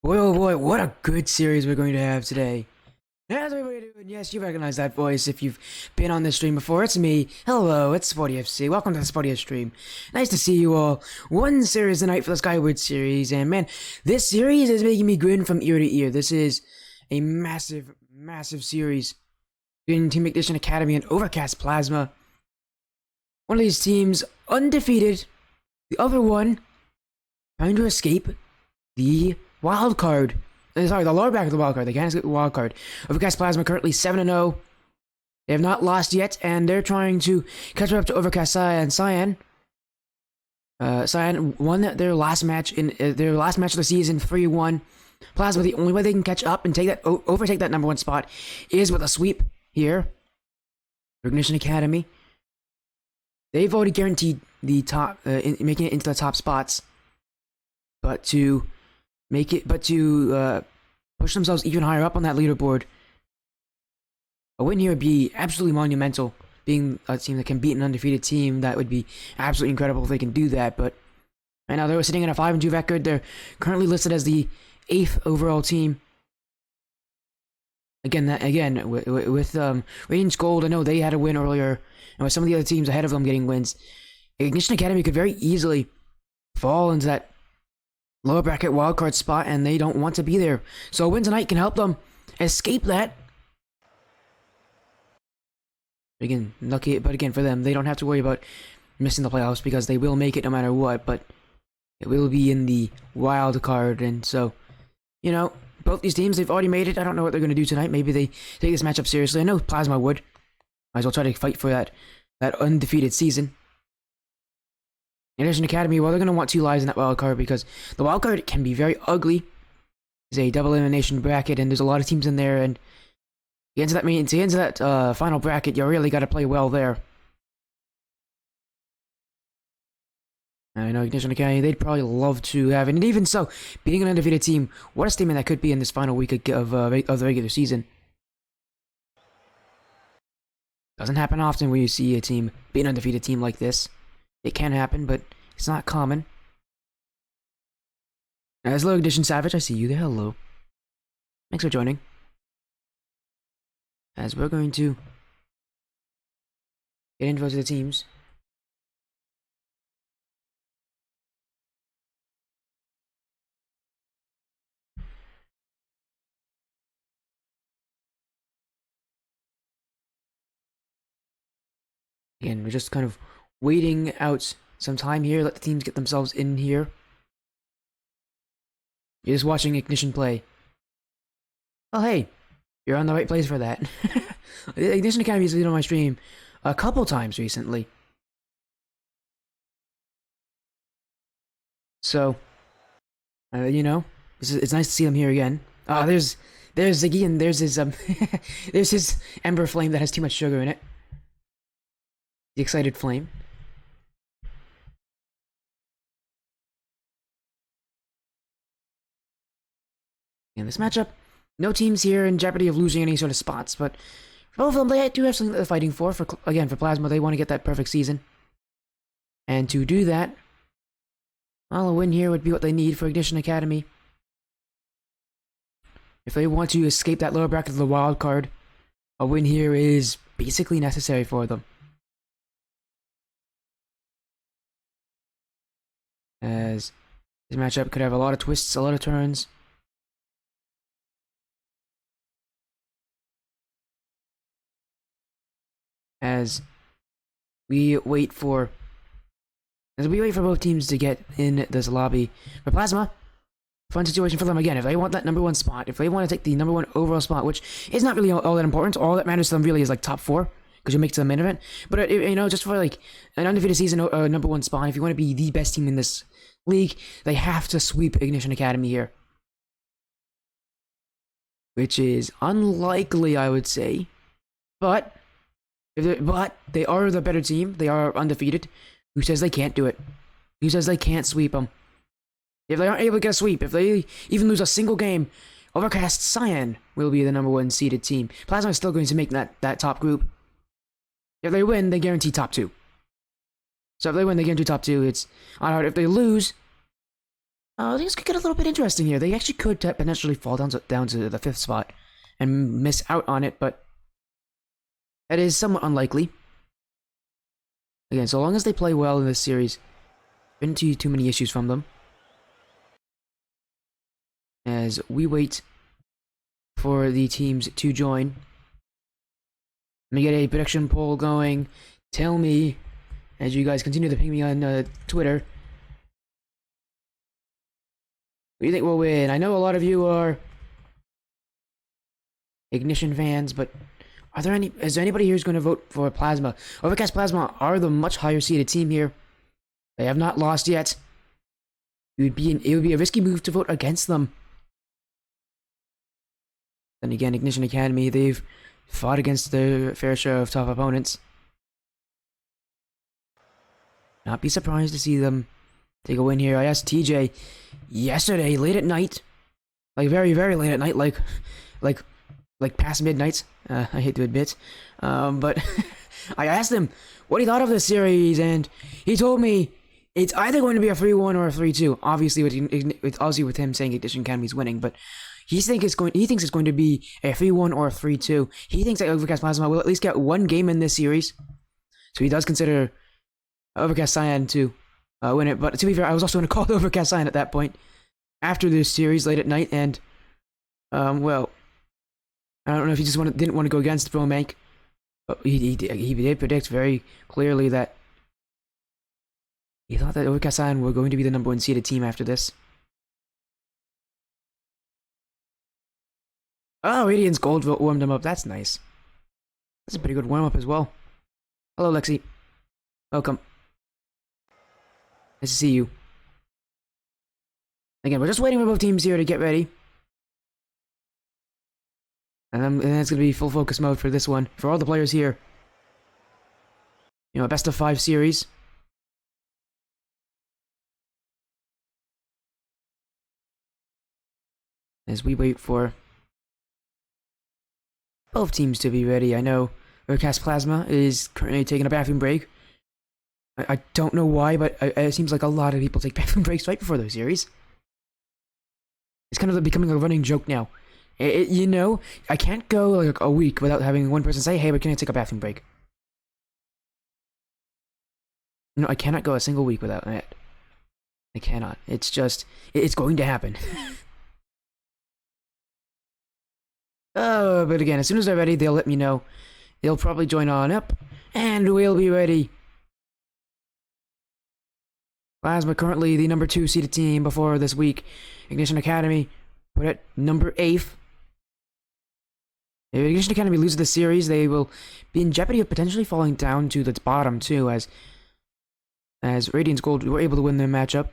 Boy, oh boy, what a good series we're going to have today. How's everybody doing? Yes, you recognize that voice if you've been on this stream before. It's me. Hello, it's Spotty FC. Welcome to the Spotty stream. Nice to see you all. One series tonight for the Skyward series, and man, this series is making me grin from ear to ear. This is a massive, massive series between Team Ignition Academy and Overcast Plasma. One of these teams undefeated, the other one trying to escape the wild card. Sorry, the lower back of the wild card. They can't escape the wild card. Overcast Plasma currently 7-0. They have not lost yet, and they're trying to catch up to Overcast Cyan. Cyan won their last match in their last match of the season, 3-1. Plasma, the only way they can catch up and take that overtake that number one spot is with a sweep here. Ignition Academy. They've already guaranteed the top, making it into the top spots, but to push themselves even higher up on that leaderboard, a win here would be absolutely monumental. Being a team that can beat an undefeated team, that would be absolutely incredible if they can do that. But right now they're sitting at a 5-2 record. They're currently listed as the 8th overall team. Again, with Radiance Gold, I know they had a win earlier, and with some of the other teams ahead of them getting wins, Ignition Academy could very easily fall into that lower bracket wildcard spot, and they don't want to be there. So a win tonight can help them escape that. Again, lucky, but again, for them, they don't have to worry about missing the playoffs because they will make it no matter what, but it will be in the wild card. And so, you know, both these teams, they've already made it. I don't know what they're going to do tonight. Maybe they take this matchup seriously. I know Plasma would. Might as well try to fight for that undefeated season. Ignition Academy, well, they're going to want 2 lives in that wild card because the wild card can be very ugly. It's a double elimination bracket, and there's a lot of teams in there, and to get into that final bracket, you really got to play well there. I know Ignition Academy, they'd probably love to have it, and even so, beating an undefeated team, what a statement that could be in this final week of the regular season. Doesn't happen often where you see a team beat an undefeated team like this. It can happen, but it's not common. As Low Ignition Savage, I see you there. Hello. Thanks for joining. As we're going to get info to the teams. Again, we're just kind of waiting out some time here, let the teams get themselves in here. You're just watching Ignition play. Oh hey, you're on the right place for that. Ignition Academy has been on my stream a couple times recently. So, you know, it's nice to see them here again. There's Ziggy, and there's his there's his Ember Flame that has too much sugar in it. The excited flame. In this matchup, no teams here in jeopardy of losing any sort of spots, but both of them, they do have something that they're fighting for. For Plasma, they want to get that perfect season. And to do that, well, a win here would be what they need for Ignition Academy. If they want to escape that lower bracket of the wild card, a win here is basically necessary for them. As this matchup could have a lot of twists, a lot of turns. As we wait for both teams to get in this lobby. For Plasma, fun situation for them again. If they want that number one spot, if they want to take the number one overall spot, which is not really all that important, all that matters to them really is like top 4, because you make it to the main event. But you know, just for like an undefeated season number one spot, if you want to be the best team in this league, they have to sweep Ignition Academy here, which is unlikely, I would say, but they are the better team. They are undefeated. Who says they can't do it? Who says they can't sweep them? If they aren't able to get a sweep, if they even lose a single game, Overcast Cyan will be the number 1 seeded team. Plasma is still going to make that top group. If they win, they guarantee top 2. So if they win, they guarantee top 2. It's on hard. If they lose, Things could get a little bit interesting here. They actually could potentially fall down to the 5th spot and miss out on it, but that is somewhat unlikely. Again, so long as they play well in this series, shouldn't see too many issues from them. As we wait for the teams to join. Let me get a prediction poll going. Tell me, as you guys continue to ping me on Twitter, who do you think will win? I know a lot of you are Ignition fans, but is there anybody here who's going to vote for Plasma? Overcast Plasma are the much higher seeded team here. They have not lost yet. It would be a risky move to vote against them. Then again, Ignition Academy, they've fought against their fair share of tough opponents. Not be surprised to see them take a win here. I asked TJ yesterday, late at night, like very, very late at night, like past midnight. I hate to admit, but I asked him what he thought of this series, and he told me it's either going to be a 3-1 or a 3-2. Obviously, with him saying Ignition Academy's winning, but he thinks it's going to be a 3-1 or a 3-2. He thinks that Overcast Plasma will at least get one game in this series, so he does consider Overcast Cyan to win it. But to be fair, I was also going to call Overcast Cyan at that point after this series late at night, and well, I don't know if he just didn't want to go against Bromank, but he did predict very clearly that he thought that Overcast Cyan were going to be the #1 seeded team after this. Oh, Radiant's Gold warmed him up. That's nice. That's a pretty good warm up as well. Hello, Lexi. Welcome. Nice to see you. Again, we're just waiting for both teams here to get ready. And it's going to be full focus mode for this one. For all the players here. You know, best of 5 series. As we wait for both teams to be ready. I know Overcast Plasma is currently taking a bathroom break. I don't know why, but it seems like a lot of people take bathroom breaks right before their series. It's kind of becoming a running joke now. You know, I can't go like a week without having one person say, hey, but can I take a bathroom break? No, I cannot go a single week without it. I cannot. It's just, it's going to happen. Oh, but again, as soon as they're ready, they'll let me know. They'll probably join on up, and we'll be ready. Plasma currently the #2 seeded team before this week. Ignition Academy put at #8. If Ignition Academy loses the series, they will be in jeopardy of potentially falling down to the bottom too, as Radiant's Gold were able to win their matchup.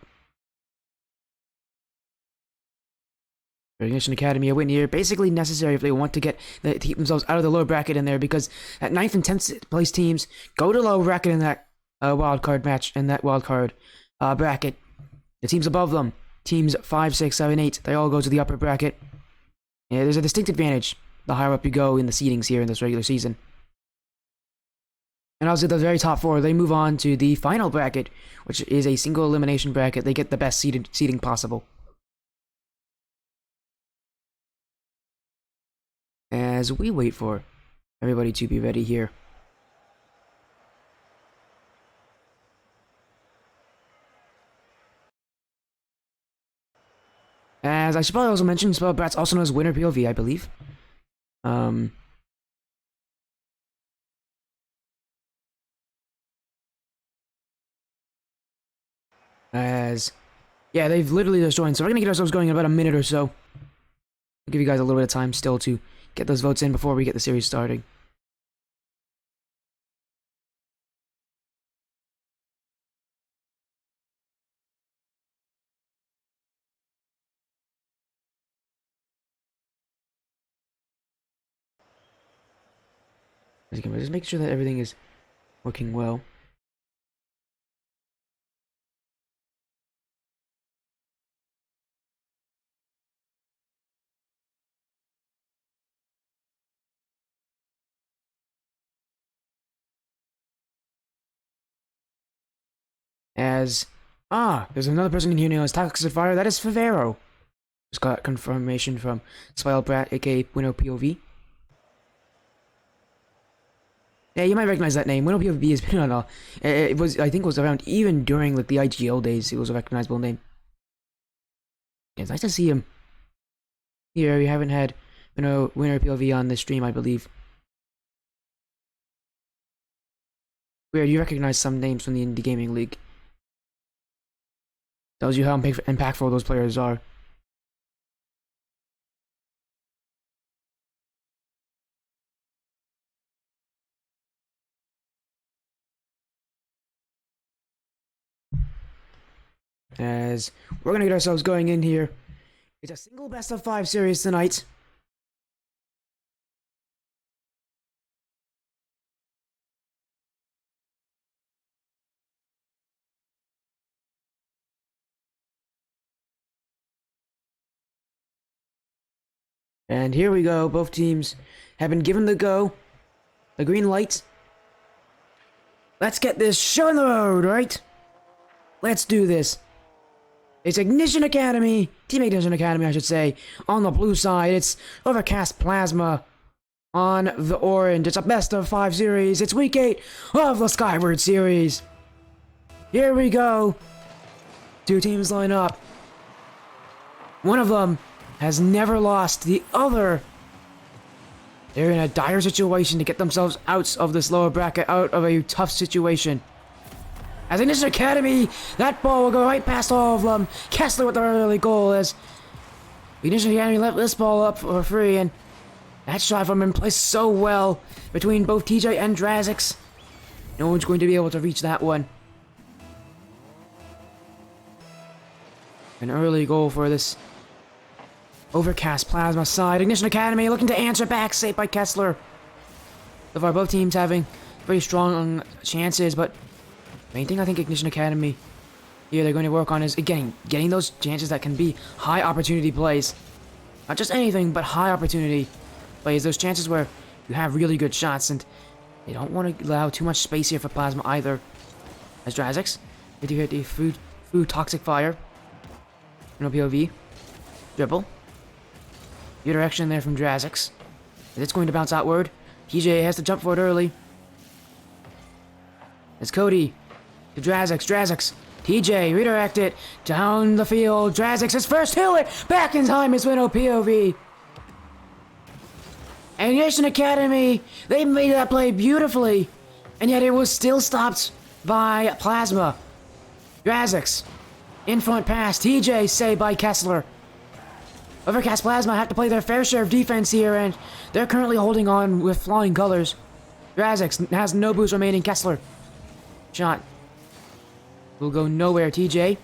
Ignition Academy a win here, basically necessary if they want to keep themselves out of the lower bracket in there, because at 9th and 10th place teams go to low bracket in that wild card match, in that wild card bracket. The teams above them, teams 5, 6, 7, 8, they all go to the upper bracket. Yeah, there's a distinct advantage the higher up you go in the seedings here in this regular season. And obviously the very top 4, they move on to the final bracket, which is a single elimination bracket. They get the best seeding possible. As we wait for everybody to be ready here. As I should probably also mention, Spellbrat's also known as Winner POV, I believe. Yeah, they've literally just joined, so we're gonna get ourselves going in about a minute or so. I'll give you guys a little bit of time still to get those votes in before we get the series starting. Again, we're just making sure that everything is working well. As Ah, there's another person in here now. It's Toxic Fire. That is Favero. Just got confirmation from Spile Brat, aka Winnow POV. Yeah, you might recognize that name. Winnow POV has been on it was, I think it was around even during like the IGL days. It was a recognizable name. Yeah, it's nice to see him. Here, we haven't had Winnow POV on this stream, I believe. Weird, you recognize some names from the Indie Gaming League. Tells you how impactful those players are. As we're gonna get ourselves going in here. It's a single best of 5 series tonight. And here we go. Both teams have been given the go. The green light. Let's get this show on the road, right? Let's do this. It's Ignition Academy, Team Ignition Academy, I should say, on the blue side. It's Overcast Plasma on the orange. It's a best of 5 series. It's week 8 of the Skyward series. Here we go. 2 teams line up. One of them has never lost. The other, they're in a dire situation to get themselves out of this lower bracket, out of a tough situation. As Ignition Academy, that ball will go right past all of them. Kessler with the early goal as Ignition Academy left this ball up for free, and that shot from him placed so well between both TJ and Drazix. No one's going to be able to reach that one. An early goal for this Overcast Plasma side. Ignition Academy looking to answer back, saved by Kessler. So far, both teams having very strong chances, but main thing I think Ignition Academy here they're going to work on is, again, getting those chances that can be high opportunity plays. Not just anything, but high opportunity plays. Those chances where you have really good shots, and they don't want to allow too much space here for Plasma either. As Drazix, 50-50 food Toxic Fire. No POV. Dribble. Good direction there from Drazix. It's going to bounce outward. TJ has to jump for it early. It's Cody. To Drazix. TJ, redirect it. Down the field. Drazix is first to it. Back in time is Winnow POV. And Ignition Academy, they made that play beautifully. And yet it was still stopped by Plasma. Drazix. In front pass. TJ saved by Kessler. Overcast Plasma have to play their fair share of defense here, and they're currently holding on with flying colors. Drazix has no boost remaining. Kessler. Shot. Will go nowhere. TJ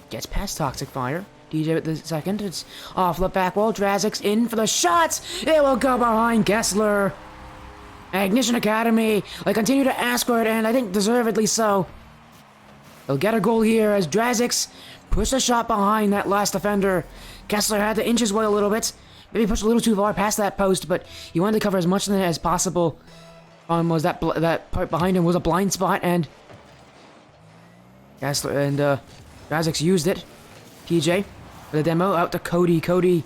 gets past Toxic Fire. TJ with the second. It's off the back wall. Drazix in for the shots. It will go behind Kessler. Ignition Academy, they continue to ask for it, and I think deservedly so. They'll get a goal here as Drazix pushed a shot behind that last defender. Kessler had to inch his way a little bit. Maybe pushed a little too far past that post, but he wanted to cover as much of it as possible. Was that part behind him was a blind spot, and Kessler and Drazix used it. TJ for the demo out to Cody. Cody,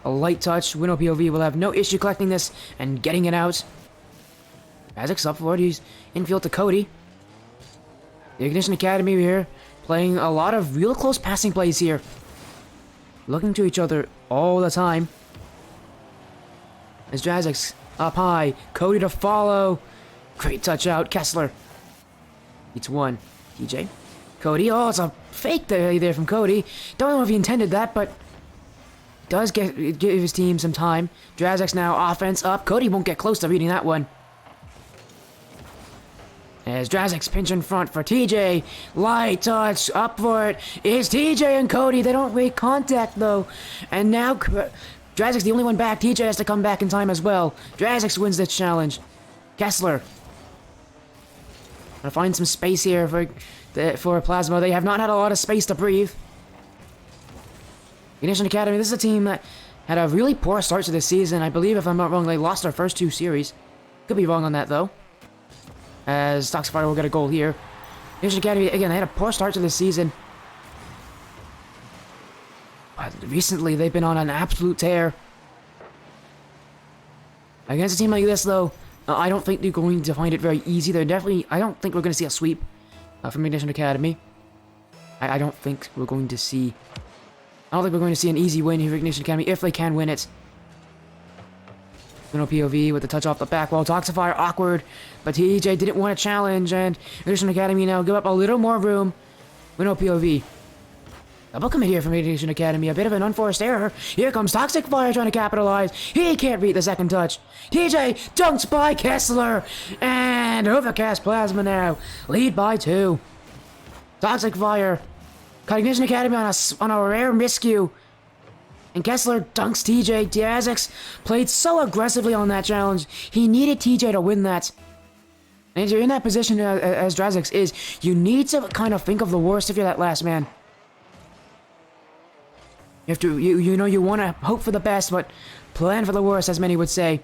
a light touch. Winnow POV will have no issue collecting this and getting it out. Drazix up for it. He's infield to Cody. The Ignition Academy here playing a lot of real close passing plays here. Looking to each other all the time. As Drazix up high. Cody to follow. Great touch out. Kessler. Beats one. TJ. Cody. Oh, it's a fake there from Cody. Don't know if he intended that, but does give his team some time. Drazix now offense up. Cody won't get close to reading that one. As Drazix pinch in front for TJ. Light touch up for it. Is TJ and Cody. They don't make contact though. And now Drazix the only one back. TJ has to come back in time as well. Drazix wins this challenge. Kessler. Gonna find some space here for Plasma. They have not had a lot of space to breathe. Ignition Academy, this is a team that had a really poor start to this season. I believe, if I'm not wrong, they lost their first 2 series. Could be wrong on that though. As Toxic Fire will get a goal here. Ignition Academy, again, they had a poor start to this season. Recently, they've been on an absolute tear. Against a team like this, though, I don't think they're going to find it very easy. I don't think we're going to see a sweep from Ignition Academy. I don't think we're going to see... I don't think we're going to see an easy win here for Ignition Academy, if they can win it. Winnow POV with the touch off the back wall. Toxifier awkward, but TJ didn't want a challenge, and Ignition Academy now give up a little more room. Winnow POV. Double commit here from Ignition Academy. A bit of an unforced error. Here comes Toxic Fire trying to capitalize. He can't beat the second touch. TJ dunked by Kessler, and Overcast Plasma now lead by 2. Toxic Fire caught Ignition Academy on a rare miscue. And Kessler dunks TJ. Drazix played so aggressively on that challenge. He needed TJ to win that. And if you're in that position as Drazix is, you need to kind of think of the worst if you're that last man. You have to, you want to hope for the best, but plan for the worst, as many would say.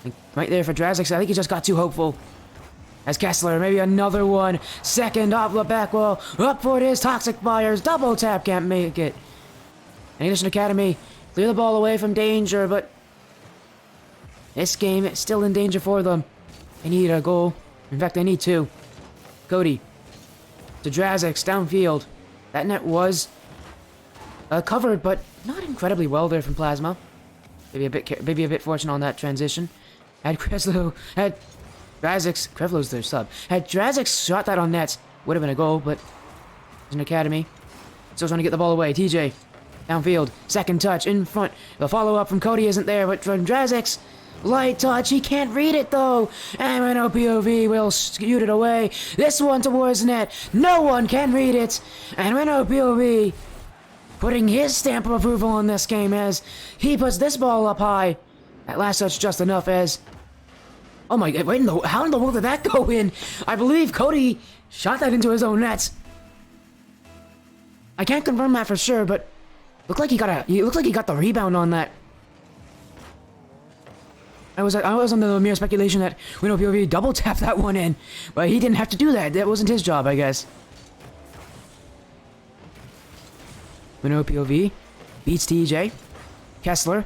And right there for Drazix, I think he just got too hopeful. As Kessler, maybe another one. Second off the back wall. Up for it is Toxic Fires. Double tap, can't make it. And Ignition Academy clear the ball away from danger, but this game is still in danger for them. They need a goal. In fact, they need 2. Cody to Drazix downfield. That net was covered, but not incredibly well there from Plasma. Maybe a bit fortunate on that transition. Had Drazix, Krevlo's their sub. Had Drazix shot that on net, would have been a goal, but Ignition Academy still trying to get the ball away. TJ downfield, second touch in front. The follow-up from Cody isn't there, but from Drazix, light touch. He can't read it though. And Winnow POV will scoot it away. This one towards net. No one can read it. And Winnow POV putting his stamp of approval on this game as he puts this ball up high. That last touch just enough as... Oh my god, how in the world did that go in? I believe Cody shot that into his own net. I can't confirm that for sure, but looked like he got the rebound on that. I was under the mere speculation that Winnow POV double tapped that one in, but he didn't have to do that. That wasn't his job, I guess. Winnow POV beats TJ. Kessler.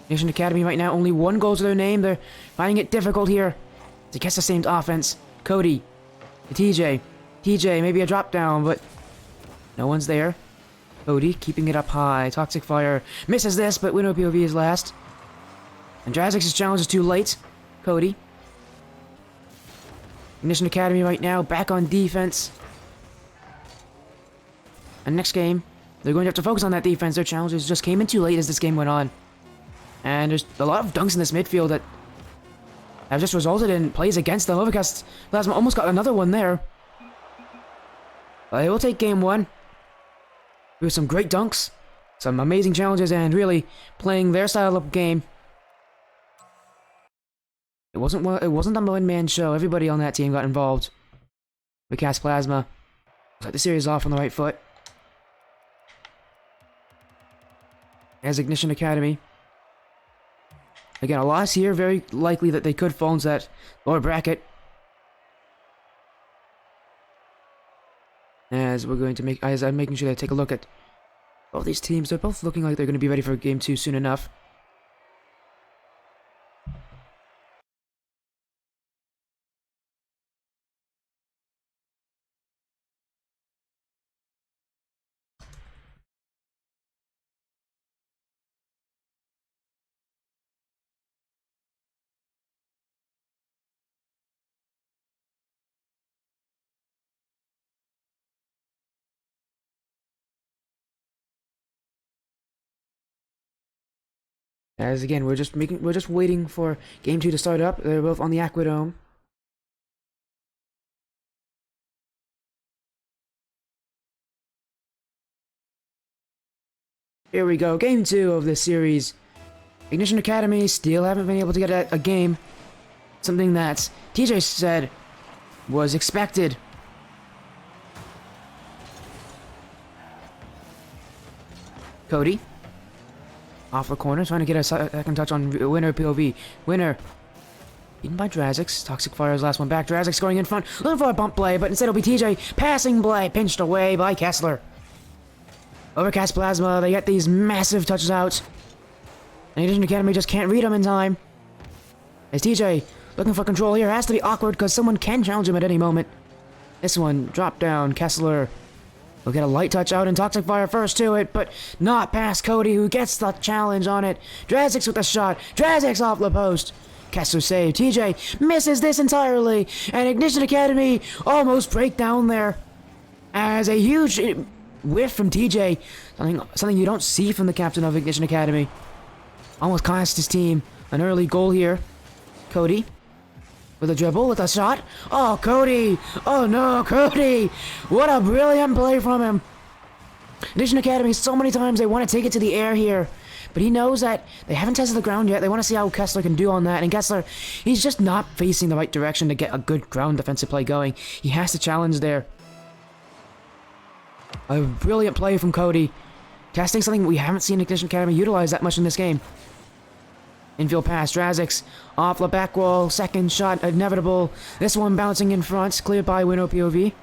Ignition Academy right now only 1 goal to their name. They're finding it difficult here to get sustained offense. Cody to TJ. TJ, maybe a drop down, but no one's there. Cody keeping it up high. Toxic Fire misses this, but Winnow POV is last. And Drazix's challenge is too late. Cody. Ignition Academy right now back on defense. And next game, they're going to have to focus on that defense. Their challenges just came in too late as this game went on. And there's a lot of dunks in this midfield that have just resulted in plays against them. Overcast Plasma almost got another one there. But they will take game 1. With some great dunks, some amazing challenges, and really playing their style of game. It wasn't a one-man show. Everybody on that team got involved. Overcast Plasma looks like the series off on the right foot. As Ignition Academy. Again, a loss here. Very likely that they could fall into that lower bracket. As we're going to make, as I'm making sure to take a look at both these teams. They're both looking like they're going to be ready for game 2 soon enough. As again, we're just waiting for game 2 to start up. They're both on the Aquadome. Here we go, game 2 of this series. Ignition Academy still haven't been able to get a game. Something that TJ said was expected. Cody. Off the corner, trying to get a second touch on Winner POV. Winner. Beaten by Drazix. Toxic Fire's last one back. Drazix going in front. Looking for a bump play, but instead it'll be TJ. Passing play. Pinched away by Kessler. Overcast Plasma, they get these massive touches out. And Ignition Academy just can't read them in time. As TJ looking for control here, has to be awkward because someone can challenge him at any moment. This one, drop down, Kessler will get a light touch out and Toxic Fire first to it, but not past Cody, who gets the challenge on it. Drazix with the shot. Drazix off the post. Kessler save. TJ misses this entirely, and Ignition Academy almost break down there. As a huge whiff from TJ, something you don't see from the captain of Ignition Academy. Almost cost his team an early goal here. Cody with a dribble, with a shot. Oh, Cody! Oh no, Cody! What a brilliant play from him. Ignition Academy, so many times they want to take it to the air here, but he knows that they haven't tested the ground yet. They want to see how Kessler can do on that, and Kessler, he's just not facing the right direction to get a good ground defensive play going. He has to challenge there. A brilliant play from Cody. Testing something we haven't seen Ignition Academy utilize that much in this game. Infield pass, Drazix off the back wall, second shot, inevitable. This one bouncing in front, cleared by Winnow POV.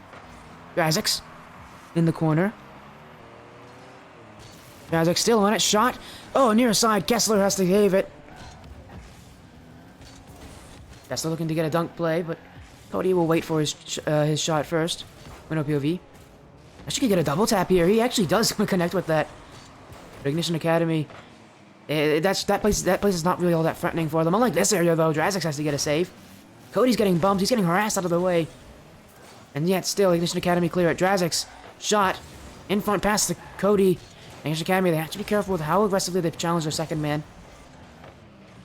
Drazix in the corner. Drazix still on it, shot. Oh, near side, Kessler has to save it. Kessler looking to get a dunk play, but Cody will wait for his shot first. Winnow POV. Actually could get a double tap here. He actually does connect with that. But Ignition Academy, that place is not really all that threatening for them. Unlike this area though, Drazix has to get a save. Cody's getting bumped. He's getting harassed out of the way. And yet still, Ignition Academy clear it. Drazix shot in front pass to Cody. Ignition Academy, they have to be careful with how aggressively they challenge their second man.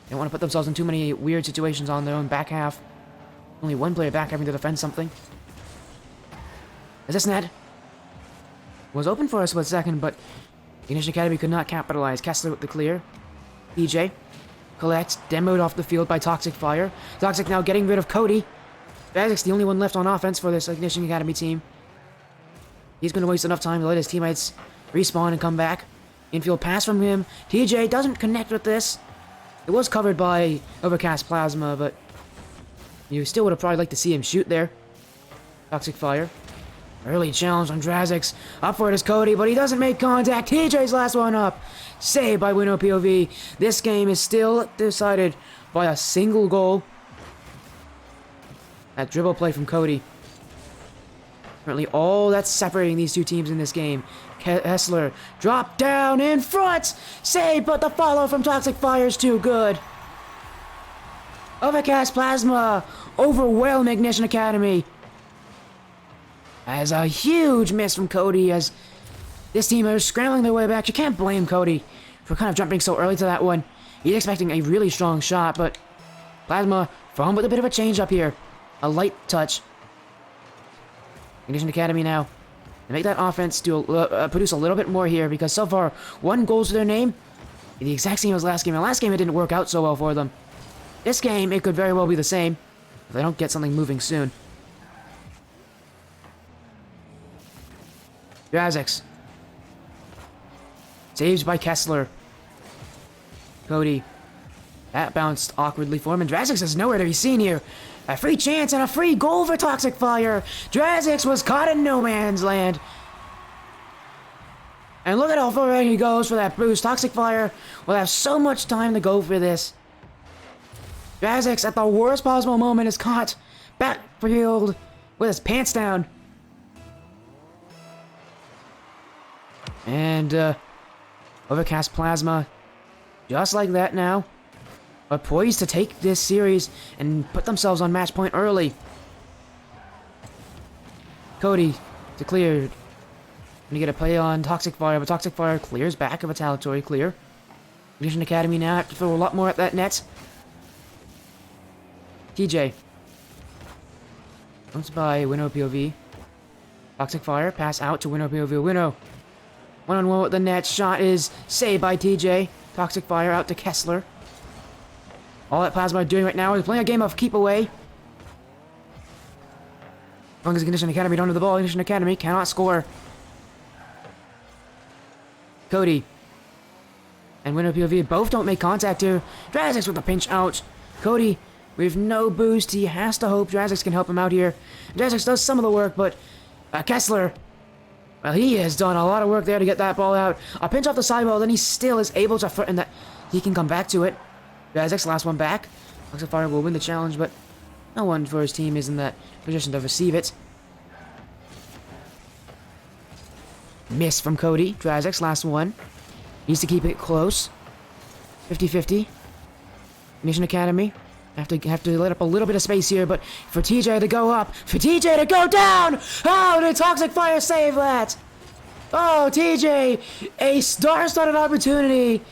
They don't want to put themselves in too many weird situations on their own back half. Only one player back having to defend something. Is this net? Was open for a split second, but Ignition Academy could not capitalize. Kessler with the clear. DJ collects, demoed off the field by Toxic Fire. Toxic now getting rid of Cody. Drazix the only one left on offense for this Ignition Academy team. He's going to waste enough time to let his teammates respawn and come back. Infield pass from him. TJ doesn't connect with this. It was covered by Overcast Plasma, but you still would have probably liked to see him shoot there. Toxic Fire. Early challenge on Drazix. Up for it is Cody, but he doesn't make contact. TJ's last one up. Saved by Winnow POV. This game is still decided by a single goal. That dribble play from Cody. Currently all that's separating these two teams in this game. Kessler drop down in front. Saved, but the follow from Toxic Fire is too good. Overcast Plasma overwhelm Ignition Academy. As a huge miss from Cody as this team is scrambling their way back. You can't blame Cody for kind of jumping so early to that one. He's expecting a really strong shot, but Plasma from with a bit of a change up here. A light touch. Ignition Academy now. They make that offense produce a little bit more here because so far, 1 goal to their name. The exact same as last game. And last game it didn't work out so well for them. This game, it could very well be the same if they don't get something moving soon. Drazix. Saved by Kessler. Cody. That bounced awkwardly for him, and Drazix is nowhere to be seen here. A free chance and a free goal for Toxic Fire. Drazix was caught in no man's land. And look at how far he goes for that boost. Toxic Fire will have so much time to go for this. Drazix, at the worst possible moment, is caught backfield with his pants down. And, Overcast Plasma, just like that now, are poised to take this series and put themselves on match point early. Cody to cleared. Gonna get a play on Toxic Fire, but Toxic Fire clears back of retaliatory clear. Ignition Academy now have to throw a lot more at that net. TJ. Comes by Winnow POV. Toxic Fire, pass out to Winnow POV. Winnow. One-on-one with the net. Shot is saved by TJ. Toxic Fire out to Kessler. All that Plasma are doing right now is playing a game of keep away. As long as Ignition Academy don't have the ball, Ignition Academy cannot score. Cody and Winnow POV both don't make contact here. Drazix with the pinch out. Cody with no boost. He has to hope Drazix can help him out here. Drazix does some of the work, but Kessler Well, he has done a lot of work there to get that ball out. A pinch off the sidewall, then he still is able to threaten that he can come back to it. Razek's last one back. Toxic Fire will win the challenge, but no one for his team is in that position to receive it. Miss from Cody. Drazek's last one. Needs to keep it close. 50-50. Ignition Academy. Have to let up a little bit of space here, but for TJ to go up, for TJ to go down! Oh, did Toxic Fire save that? Oh, TJ, a star-studded opportunity,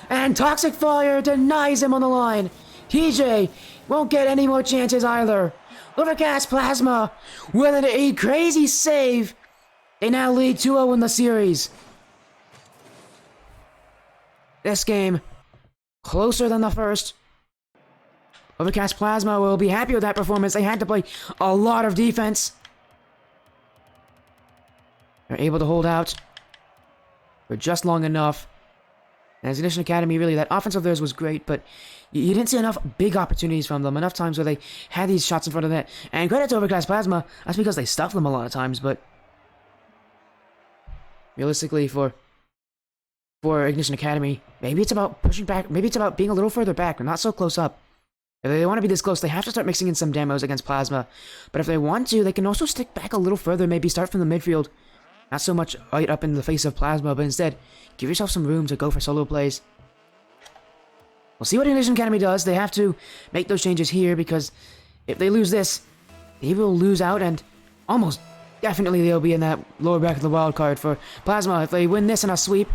and Toxic Fire denies him on the line. TJ won't get any more chances either. Overcast Plasma with a crazy save. They now lead 2-0 in the series. This game, closer than the first. Overcast Plasma will be happy with that performance. They had to play a lot of defense. They're able to hold out for just long enough. As Ignition Academy, really, that offense of theirs was great, but you didn't see enough big opportunities from them. Enough times where they had these shots in front of the net. And credit to Overcast Plasma, that's because they stuffed them a lot of times, but realistically, for Ignition Academy, maybe it's about pushing back, maybe it's about being a little further back, and not so close up. If they want to be this close, they have to start mixing in some demos against Plasma. But if they want to, they can also stick back a little further, maybe start from the midfield. Not so much right up in the face of Plasma, but instead, give yourself some room to go for solo plays. We'll see what Ignition Academy does. They have to make those changes here, because if they lose this, they will lose out, and almost definitely they'll be in that lower bracket of the wild card for Plasma. If they win this in a sweep,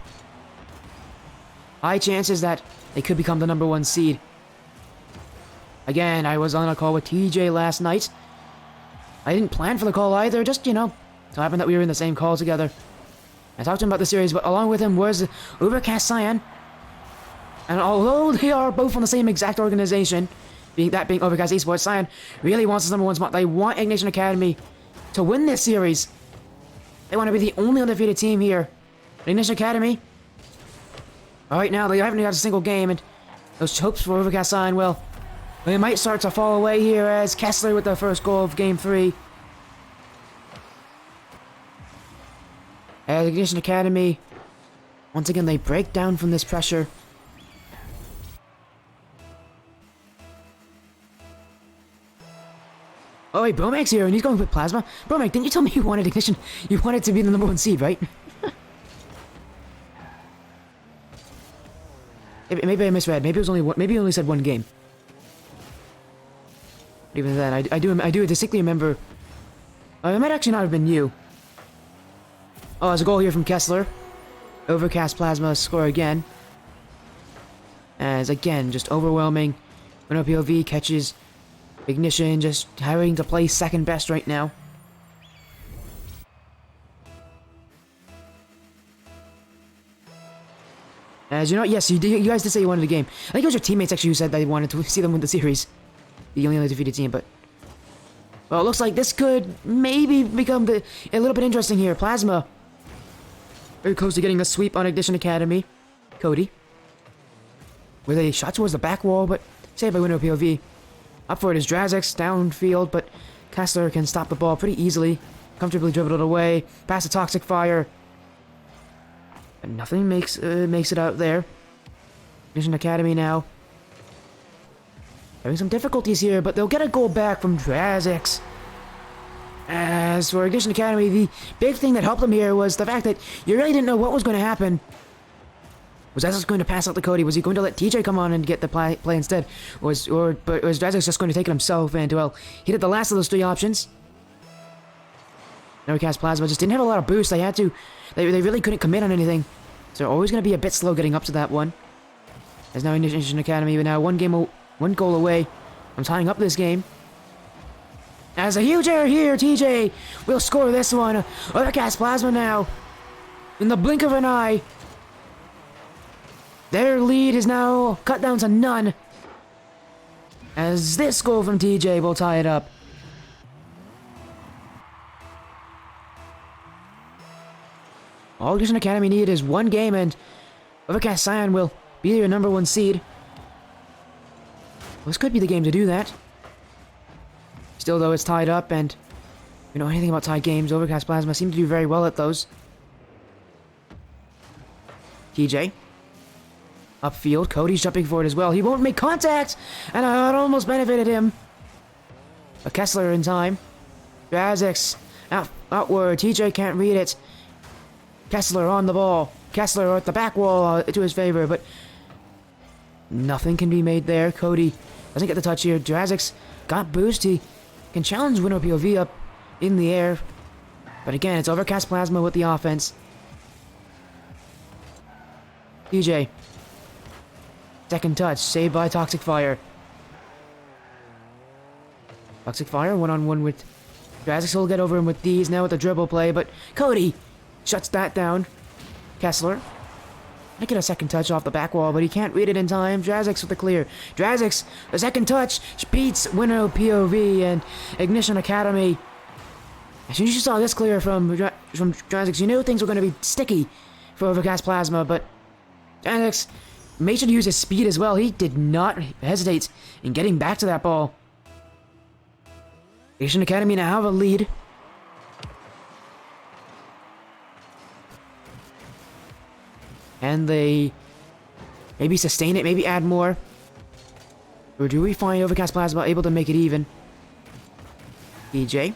high chances that they could become the #1 seed. Again, I was on a call with TJ last night. I didn't plan for the call either, just, you know, so it happened that we were in the same call together. I talked to him about the series, but along with him was Overcast Cyan. And although they are both on the same exact organization, being Overcast Esports, Cyan really wants the #1 spot. They want Ignition Academy to win this series. They want to be the only undefeated team here. Ignition Academy, right now, they haven't got a single game, and those hopes for Overcast Cyan, well, they might start to fall away here as Kessler with the first goal of Game 3. As Ignition Academy, once again, they break down from this pressure. Oh wait, Bromac's here, and he's going with Plasma. Bromac, didn't you tell me you wanted Ignition? You wanted to be the #1 seed, right? Maybe I misread. Maybe it was only one, maybe he only said one game. Even then, I do distinctly remember. It might actually not have been you. Oh, there's a goal here from Kessler. Overcast Plasma score again. As again, just overwhelming. When POV catches Ignition, just having to play second best right now. As you know, yes, you guys did say you wanted a game. I think it was your teammates actually who said they wanted to see them win the series. The only undefeated team, but well, it looks like this could maybe become a little bit interesting here. Plasma very close to getting a sweep on Ignition Academy. Cody with a shot towards the back wall, but saved by window POV. Up for it is Drazek's downfield, but Kessler can stop the ball pretty easily. Comfortably dribbled it away. Past the Toxic Fire. And nothing makes it out there. Ignition Academy now having some difficulties here, but they'll get a goal back from Drazek's. As for Ignition Academy, the big thing that helped them here was the fact that you really didn't know what was going to happen. Was Drazek's going to pass out to Cody? Was he going to let TJ come on and get the play instead? But was Drazek's just going to take it himself? And, well, he did the last of those three options. Overcast Plasma just didn't have a lot of boost. They really couldn't commit on anything. So they're always going to be a bit slow getting up to that one. As now Ignition Academy, but now one goal away from tying up this game. As a huge error here, TJ will score this one. Overcast Plasma now, in the blink of an eye, their lead is now cut down to none. As this goal from TJ will tie it up. All Ignition Academy need is one game, and Overcast Cyan will be their #1 seed. This could be the game to do that. Still, though, it's tied up, and if you know anything about tied games, Overcast Plasma seem to do very well at those. TJ. Upfield. Cody's jumping for it as well. He won't make contact! And it almost benefited him. But Kessler in time. Drazix outward. TJ can't read it. Kessler on the ball. Kessler at the back wall to his favor, but nothing can be made there. Cody doesn't get the touch here. Drazix got boost. He can challenge Winner POV up in the air. But again, it's Overcast Plasma with the offense. TJ. Second touch. Saved by Toxic Fire. Toxic Fire one-on-one with Drazix. Will get over him with these now with the dribble play, but Cody shuts that down. Kessler. I get a second touch off the back wall, but he can't read it in time. Drazix with the clear. Drazix, the second touch, beats Winnow POV and Ignition Academy. As soon as you saw this clear from Drazix, you knew things were going to be sticky for Overcast Plasma, but Drazix made sure to use his speed as well. He did not hesitate in getting back to that ball. Ignition Academy now have a lead. And they maybe sustain it, maybe add more. Or do we find Overcast Plasma able to make it even? DJ.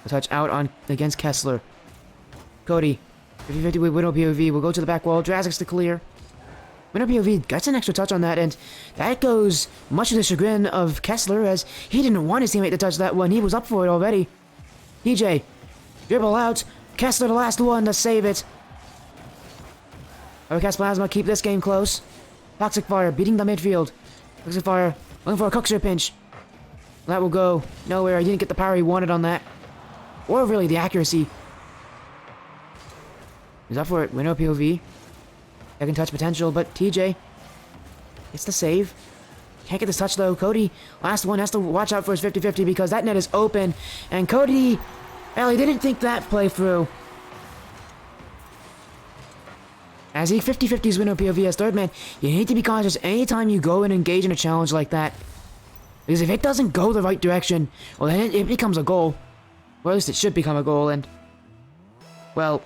A touch out on against Kessler. Cody. 50-50 with Winnow POV. We'll go to the back wall. Drazix to clear. Winnow POV gets an extra touch on that, and that goes much to the chagrin of Kessler, as he didn't want his teammate to touch that one. He was up for it already. DJ. Dribble out. Kessler the last one to save it. Overcast Plasma keep this game close. Toxic Fire beating the midfield. Toxic Fire looking for a Cookster pinch. That will go nowhere. He didn't get the power he wanted on that. Or really the accuracy. He's up for it. Winnow POV. Second touch potential, but TJ gets the save. Can't get this touch though. Cody, last one, has to watch out for his 50-50 because that net is open. And Cody, well, he didn't think that play through. As he 50-50s Winnow POV as third man, you need to be cautious anytime you go and engage in a challenge like that. Because if it doesn't go the right direction, well then it becomes a goal. Or at least it should become a goal, and well,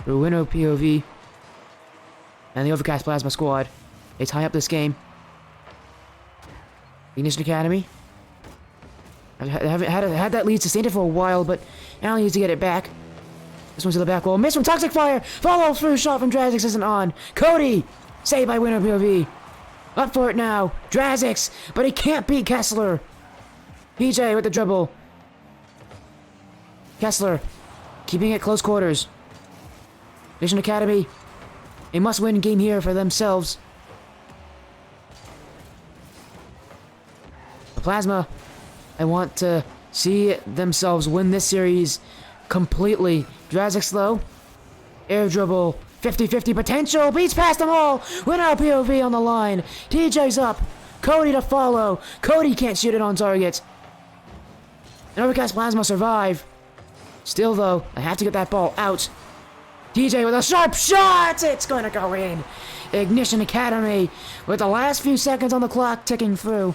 the Winnow POV and the Overcast Plasma squad, they tie up this game. Ignition Academy. I haven't had that lead sustained it for a while, but now he needs to get it back. This one's to the back wall. Miss from Toxic Fire! Follow through shot from Drazix isn't on. Cody! Saved by Winnow POV. Up for it now. Drazix! But he can't beat Kessler. PJ with the dribble. Kessler. Keeping it close quarters. Ignition Academy. A must-win game here for themselves. The Plasma, I want to see themselves win this series completely. Drazix though. Air dribble. 50-50 potential. Beats past them all. Winnow POV on the line. TJ's up. Cody to follow. Cody can't shoot it on target. And Overcast Plasma survive. Still though, I have to get that ball out. TJ with a sharp shot! It's gonna go in! Ignition Academy with the last few seconds on the clock ticking through.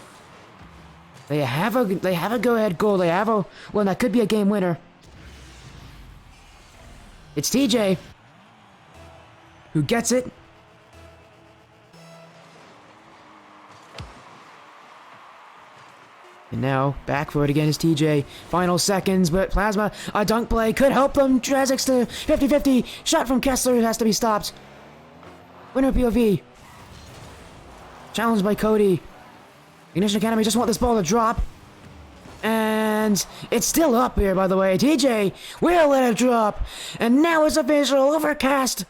They have a go-ahead goal. They have a one that could be a game winner. It's TJ who gets it. And now, back for it again is TJ. Final seconds, but Plasma, a dunk play could help them. Drazix to 50-50. Shot from Kessler has to be stopped. Winnow POV. Challenged by Cody. Ignition Academy just want this ball to drop. And it's still up here, by the way. TJ will let it drop. And now it's official. Overcast.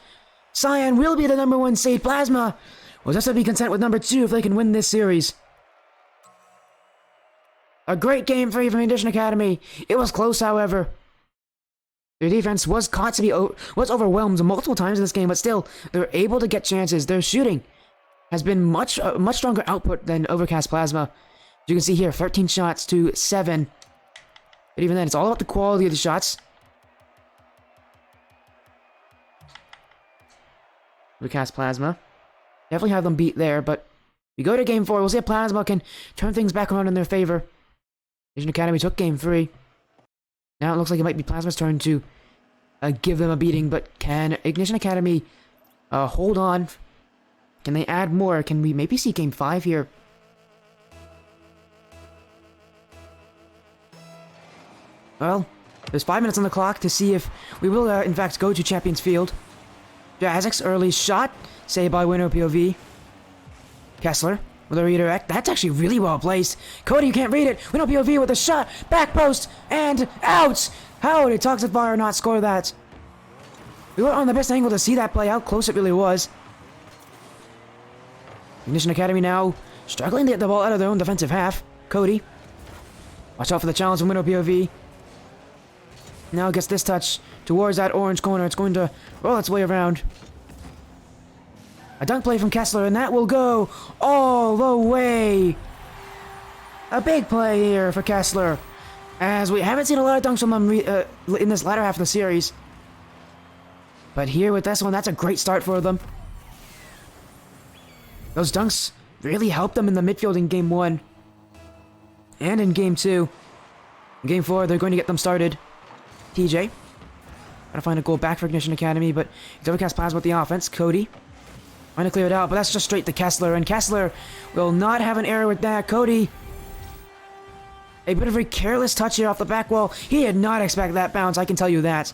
Cyan will be the #1 seed. Plasma will just have to be content with #2 if they can win this series. A great game for you from Ignition Academy. It was close, however. Their defense was was overwhelmed multiple times in this game, but still, they're able to get chances. Their shooting has been much stronger output than Overcast Plasma. As you can see here, 13 shots to 7. But even then, it's all about the quality of the shots. Overcast Plasma. Definitely have them beat there, but we go to game 4. We'll see if Plasma can turn things back around in their favor. Ignition Academy took game 3. Now it looks like it might be Plasma's turn to give them a beating, but can Ignition Academy Hold on. Can they add more? Can we maybe see Game 5 here? Well, there's 5 minutes on the clock to see if we will, in fact, go to Champions Field. Jazix, early shot. Saved by Winner POV. Kessler with a redirect. That's actually really well placed. Cody, you can't read it. Winner POV with a shot. Back post. And out. How did Toxic Fire not score that? We weren't on the best angle to see that play. How close it really was. Ignition Academy now struggling to get the ball out of their own defensive half. Cody. Watch out for the challenge from Winner POV. Now gets this touch towards that orange corner. It's going to roll its way around. A dunk play from Kessler, and that will go all the way. A big play here for Kessler, as we haven't seen a lot of dunks from them in this latter half of the series. But here with this one, that's a great start for them. Those dunks really helped them in the midfield in Game 1. And in Game 2. In Game 4, they're going to get them started. TJ. Gotta find a goal back for Ignition Academy, but it's Overcast Plasma with the offense. Cody. Trying to clear it out, but that's just straight to Kessler, and Kessler will not have an error with that. Cody. A bit of a careless touch here off the back wall. He did not expect that bounce, I can tell you that.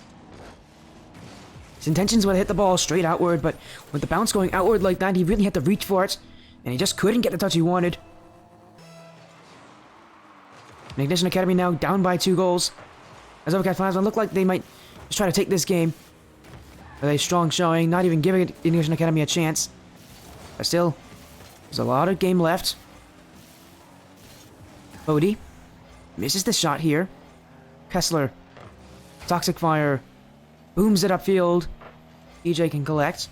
His intentions were to hit the ball straight outward, but with the bounce going outward like that, he really had to reach for it, and he just couldn't get the touch he wanted. And Ignition Academy now down by 2 goals. As Overcast Plasma look like they might just try to take this game with a strong showing, not even giving Ignition Academy a chance. But still, there's a lot of game left. Cody misses the shot here. Kessler. Toxic Fire. Booms it upfield. EJ can collect.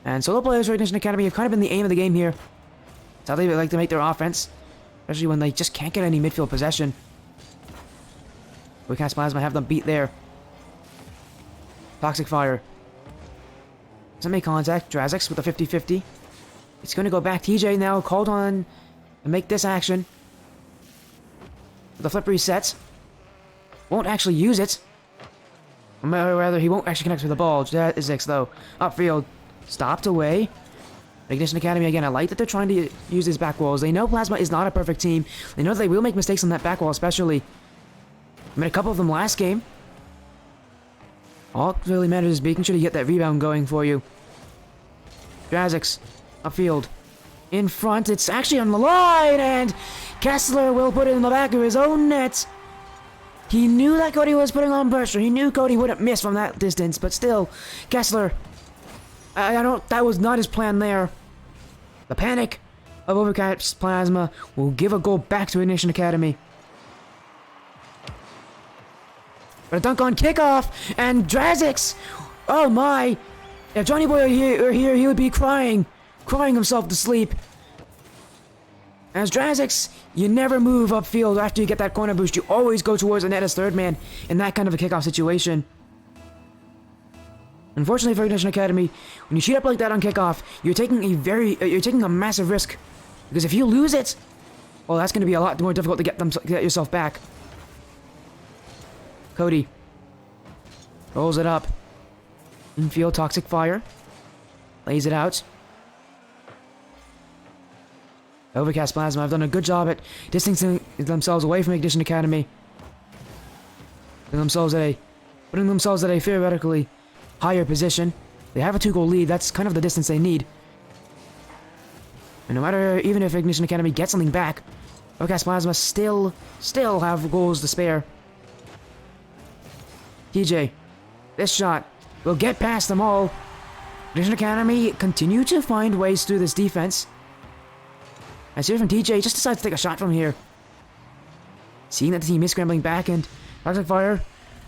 And solo players for Ignition Academy have kind of been the aim of the game here. It's how they like to make their offense. Especially when they just can't get any midfield possession. Overcast Plasma have them beat there. Toxic Fire. Doesn't make contact. Drazix with a 50-50. It's going to go back. TJ now called on to make this action. The flip reset. Won't actually use it. Or rather, he won't actually connect with the ball. Drazix, though. Upfield. Stopped away. Ignition Academy, again, I like that they're trying to use these back walls. They know Plasma is not a perfect team. They know they will make mistakes on that back wall, especially. I made a couple of them last game. All it really matters is making sure to get that rebound going for you. Drazix, upfield. In front, it's actually on the line, and Kessler will put it in the back of his own net. He knew that Cody was putting on pressure. He knew Cody wouldn't miss from that distance, but still, Kessler, that was not his plan there. The panic of Overcast Plasma will give a goal back to Ignition Academy. But a dunk on kickoff, and Drazix! Oh my! If Johnny Boy were here, he would be crying himself to sleep. As Drazix, you never move upfield after you get that corner boost. You always go towards the net as third man in that kind of a kickoff situation. Unfortunately for Ignition Academy, when you shoot up like that on kickoff, you're taking a massive risk, because if you lose it, well, that's going to be a lot more difficult to get yourself back. Cody rolls it up. Infield, Toxic Fire. Lays it out. Overcast Plasma have done a good job at distancing themselves away from Ignition Academy. Putting themselves at a theoretically higher position. They have a 2-goal lead. That's kind of the distance they need. And no matter, even if Ignition Academy gets something back, Overcast Plasma still have goals to spare. TJ, this shot will get past them all. Ignition Academy continue to find ways through this defense. As here from TJ, just decides to take a shot from here. Seeing that the team is scrambling back, and Toxic Fire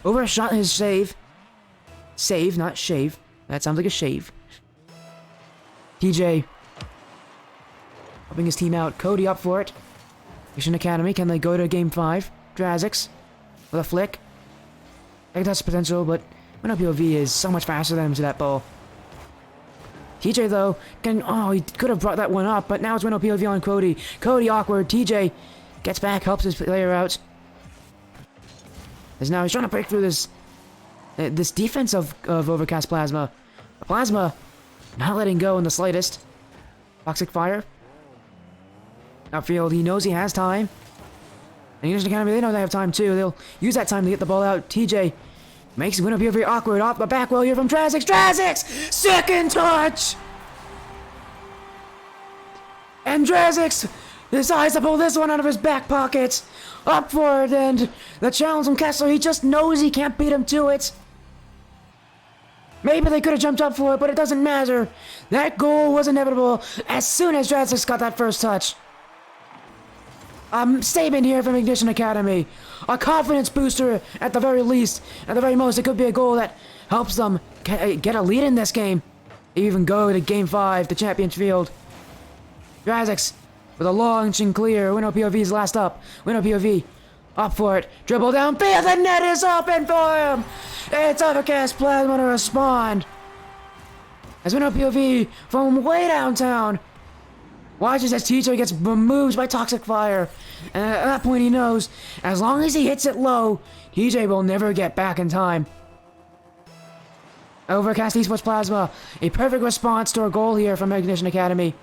overshot his save. Save, not shave. That sounds like a shave. TJ helping his team out. Cody up for it. Ignition Academy, can they go to Game 5? Drazix with a flick. I can touch potential, but Winner POV is so much faster than him to that ball. TJ, though, he could have brought that one up, but now it's Winner POV on Cody. Cody awkward. TJ gets back, helps his player out. As now he's trying to break through this defense of Overcast Plasma. Plasma Not letting go in the slightest. Toxic Fire. Outfield, he knows he has time. And Ignition Academy, they know they have time too. They'll use that time to get the ball out. TJ makes Winner POV awkward off the back wheel here from Drazix. Drazix! Second touch! And Drazix decides to pull this one out of his back pocket. Up for it, and the challenge from Kessler, he just knows he can't beat him to it. Maybe they could have jumped up for it, but it doesn't matter. That goal was inevitable as soon as Drazix got that first touch. A statement here from Ignition Academy. A confidence booster at the very least. At the very most, it could be a goal that helps them get a lead in this game. Even go to Game 5, the Champions Field. Drazix with a launch and clear. Winnow POV's last up. Winnow POV up for it. Dribble downfield. The net is open for him. It's Overcast Plasma to respond. As Winnow POV from way downtown watches as TJ gets removed by Toxic Fire. And at that point he knows, as long as he hits it low, TJ will never get back in time. Overcast Esports Plasma, a perfect response to a goal here from Ignition Academy.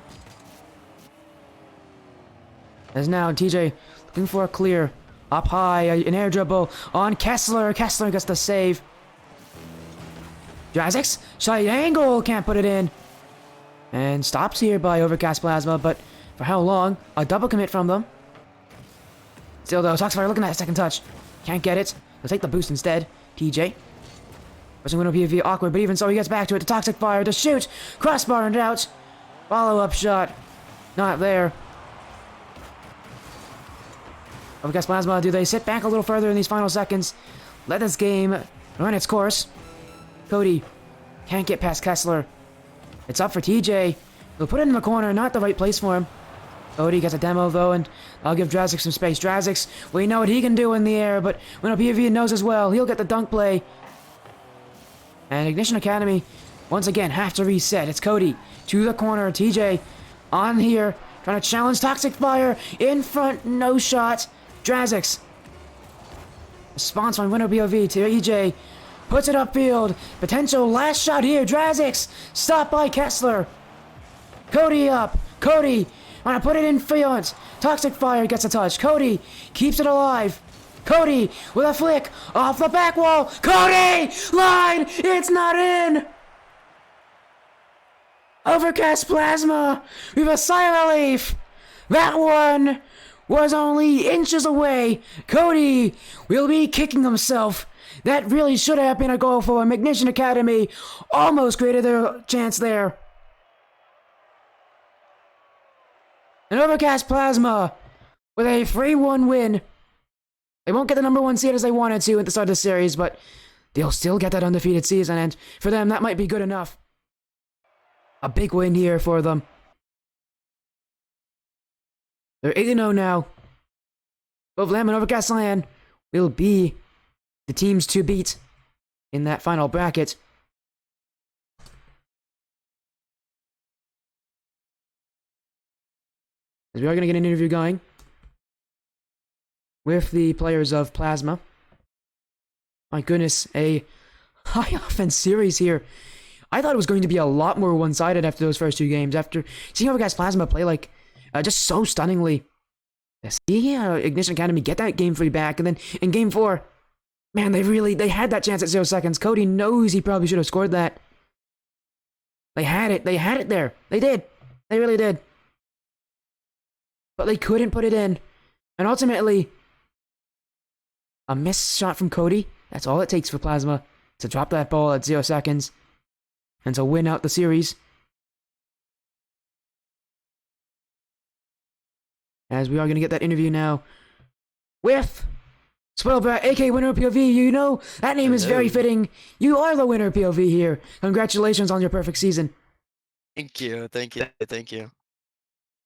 As now TJ looking for a clear. Up high, an air dribble on Kessler. Kessler gets the save. Drazix, side angle, can't put it in. And stops here by Overcast Plasma, but for how long? A double commit from them. Still though, Toxic Fire looking at that second touch. Can't get it. They'll take the boost instead. TJ. Pushing Winnow POV awkward, but even so he gets back to it. To Toxic Fire to shoot. Crossbar and out. Follow-up shot. Not there. Overcast Plasma, do they sit back a little further in these final seconds? Let this game run its course. Cody can't get past Kessler. It's up for TJ. He'll put it in the corner, not the right place for him. Cody gets a demo though, and I'll give Drazix some space. Drazix, we know what he can do in the air, but when a POV knows as well, he'll get the dunk play. And Ignition Academy, once again, have to reset. It's Cody to the corner. TJ on here, trying to challenge Toxic Fire. In front, no shot. Drazix. Response on Winnow POV to EJ. Puts it upfield. Potential last shot here. Drazix. Stopped by Kessler. Cody up. Cody. Want to put it in field. Toxic Fire gets a touch. Cody keeps it alive. Cody with a flick off the back wall. Cody! Line! It's not in! Overcast Plasma with a sigh of relief. That one was only inches away. Cody will be kicking himself. That really should have been a goal for him. Ignition Academy almost created their chance there. And Overcast Plasma with a 3-1 win. They won't get the #1 seed as they wanted to at the start of the series, but they'll still get that undefeated season, and for them, that might be good enough. A big win here for them. They're 8-0 now. Both Lamb and Overcast Land will be the teams to beat in that final bracket. As we are going to get an interview going with the players of Plasma. My goodness, a high offense series here. I thought it was going to be a lot more one-sided after those first two games. After seeing Overcast Plasma play just so stunningly. Seeing Ignition Academy get that game 3 back, and then in game 4, man, they had that chance at 0 seconds. Cody knows he probably should have scored that. They had it there. They did. They really did. But they couldn't put it in. And ultimately, a missed shot from Cody. That's all it takes for Plasma to drop that ball at 0 seconds and to win out the series. As we are going to get that interview now with Spoilbrat, aka Winner POV. You know, that name is very fitting. You are the winner POV here. Congratulations on your perfect season. Thank you.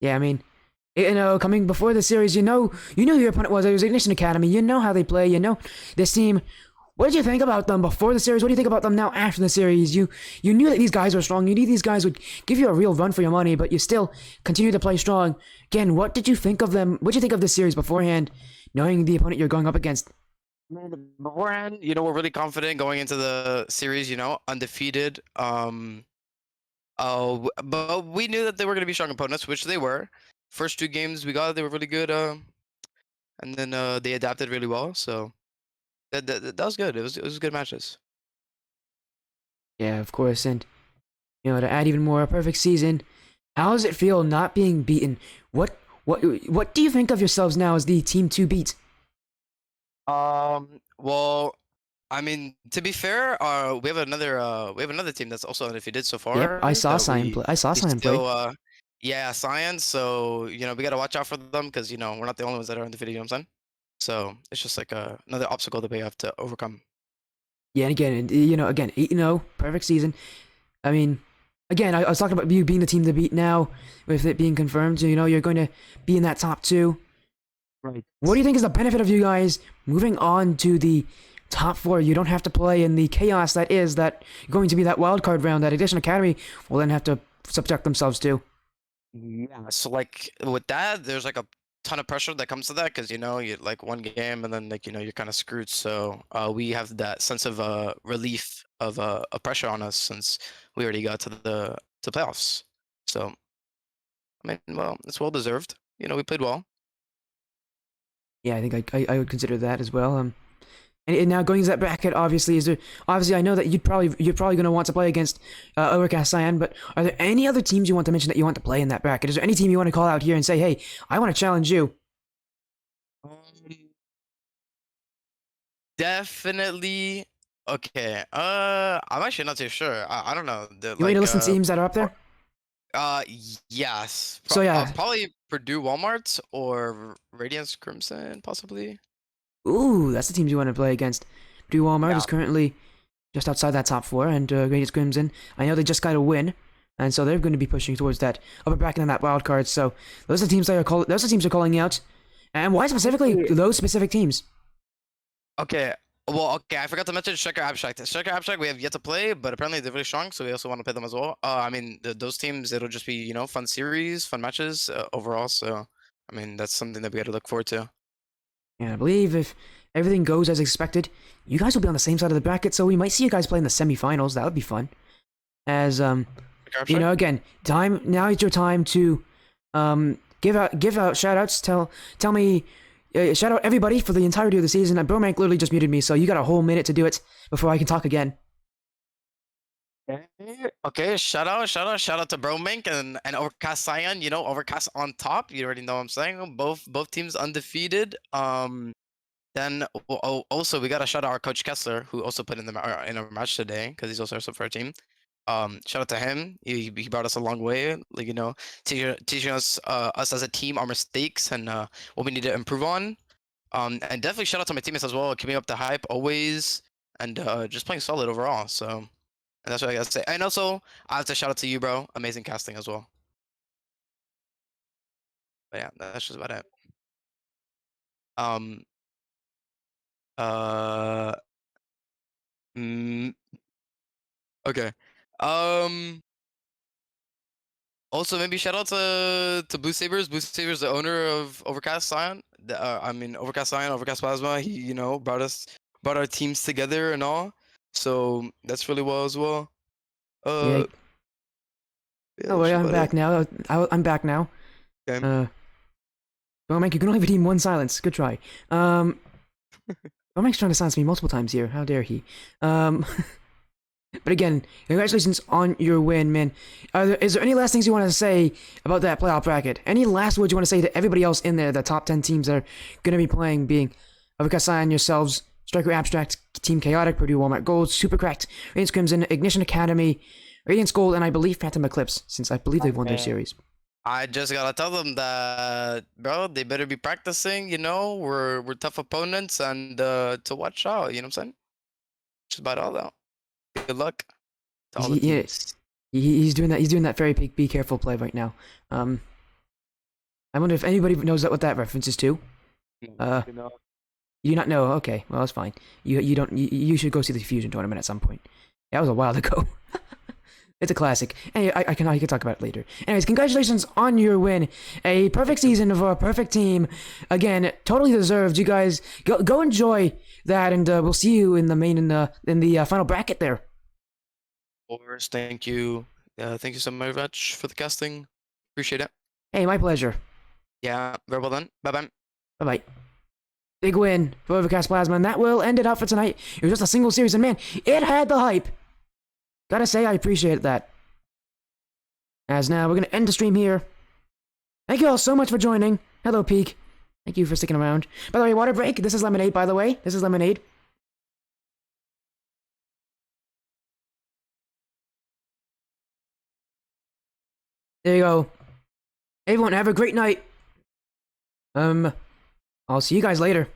Yeah, I mean, coming before the series, you knew who your opponent was. It was Ignition Academy. You know how they play. You know this team. What did you think about them before the series? What do you think about them now after the series? You knew that these guys were strong. You knew these guys would give you a real run for your money, but you still continue to play strong. Again, what did you think of them? What did you think of this series beforehand, knowing the opponent you're going up against? Beforehand, we're really confident going into the series, undefeated. But we knew that they were going to be strong opponents, which they were. First two games we got, they were really good. And then they adapted really well. So that was good. It was good matches. Yeah, of course. And to add even more, a perfect season. How does it feel not being beaten? What what do you think of yourselves now as the team to beat? Well, I mean, to be fair, we have another team that's also undefeated so Yep, far I saw that Cyan play. I saw we Cyan play. still yeah, Science. So we gotta watch out for them because we're not the only ones that are undefeated. You know what I'm saying? So it's just like another obstacle that we have to overcome. Yeah, and again, again, 8-0, perfect season. I mean, again, I was talking about you being the team to beat now, with it being confirmed. So, you're going to be in that top two. Right. What do you think is the benefit of you guys moving on to the top four? You don't have to play in the chaos that is that going to be that wild card round that Edition Academy will then have to subject themselves to. Yeah. So like with that, there's like a ton of pressure that comes to that because you like one game and then like you're kind of screwed. So we have that sense of relief of pressure on us since we already got to playoffs. So I mean, well, it's well deserved. We played well. Yeah, I think I would consider that as well. And now going to that bracket, obviously, obviously I know that you're probably going to want to play against Overcast Cyan, but are there any other teams you want to mention that you want to play in that bracket? Is there any team you want to call out here and say, hey, I want to challenge you? Um, Definitely. Okay. I'm actually not too sure. I don't know. You want me to list some teams that are up there? Uh, yes. So yeah, Probably Purdue Walmart or Radiance Crimson, possibly. ooh, that's the teams you want to play against. Purdue Walmart Yeah. is currently just outside that top four, and Radiant Crimson, I know they just got a win, and so they're going to be pushing towards that upper bracket and that wild card. So those are the teams those are the teams you're calling out. And why specifically those specific teams? Okay. Well, okay. I forgot to mention Striker Abstract. Striker Abstract, we have yet to play, but apparently they're really strong, so we also want to play them as well. I mean, those teams, it'll just be fun series, fun matches overall. So, I mean, that's something that we got to look forward to. And I believe if everything goes as expected, you guys will be on the same side of the bracket, so we might see you guys play in the semifinals. That would be fun. As Striker Abstract? again, now is your time to give out shout outs. Tell me shout out everybody for the entirety of the season. Bromank literally just muted me, so you got a whole minute to do it before I can talk again. Okay, shout out to Bromink and Overcast Cyan. Overcast on top. You already know what I'm saying. Both teams undefeated. Then also we gotta shout out our coach Kessler, who also put in in our match today because he's also for our team. Shout out to him. He brought us a long way. Like teaching us as a team our mistakes and what we need to improve on. And definitely shout out to my teammates as well, keeping up the hype always and just playing solid overall. So. And that's what I gotta say. And also, I have to shout out to you, bro. Amazing casting as well. But yeah, that's just about it. Um. Uh. Mm, okay. Um. Also, maybe shout out to Blue Sabers. Blue Sabers, the owner of Overcast Cyan. I mean, Overcast Cyan, Overcast Plasma. He, brought our teams together and all. So that's really well as well. Yeah. Yeah, Oh that's wait, just I'm about back it. now. I'm back now. Okay. Bromank, you can only redeem one silence. Good try. Bromank's trying to silence me multiple times here. How dare he? But again, congratulations on your win, man. Is there any last things you want to say about that playoff bracket? Any last words you want to say to everybody else in there, the top 10 teams that are going to be playing, being Overcast Cyan, yourselves, Striker Abstract, Team Chaotic, Purdue Walmart Gold, Super Cracked, Radiance Crimson, Ignition Academy, Radiance Gold, and I believe Phantom Eclipse, since I believe they've won their series. I just gotta tell them that, bro, they better be practicing. We're tough opponents, and to watch out. You know what I'm saying? Just about all that. Good luck to all the Yeah, teams. he's doing that. He's doing that very be careful play right now. I wonder if anybody knows what that reference is to. You do not know? Okay, well that's fine. You should go see the Fusion tournament at some point. That was a while ago. It's a classic. Anyway, I can talk about it later. Anyways, congratulations on your win. A perfect season of a perfect team. Again, totally deserved. You guys go enjoy that, and we'll see you in the final bracket there. Of course, thank you. Thank you so much for the casting. Appreciate it. Hey, my pleasure. Yeah, very well done. Bye bye. Bye-bye. Big win for Overcast Plasma, and that will end it out for tonight. It was just a single series, and man, it had the hype. Gotta say, I appreciate that. As now, we're gonna end the stream here. Thank you all so much for joining. Hello, Peak. Thank you for sticking around. By the way, water break. This is lemonade, by the way. This is lemonade. There you go. Everyone, have a great night. I'll see you guys later.